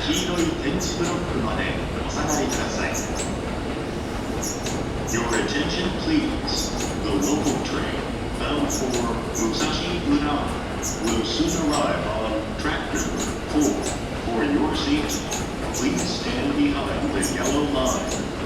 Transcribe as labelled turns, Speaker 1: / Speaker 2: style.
Speaker 1: 黄色い点字ブロックまでお下がりください。Your attention please. The local train bound for Musashi Udan will soon arrive on track number 4. For your safety, please stand behind the yellow line.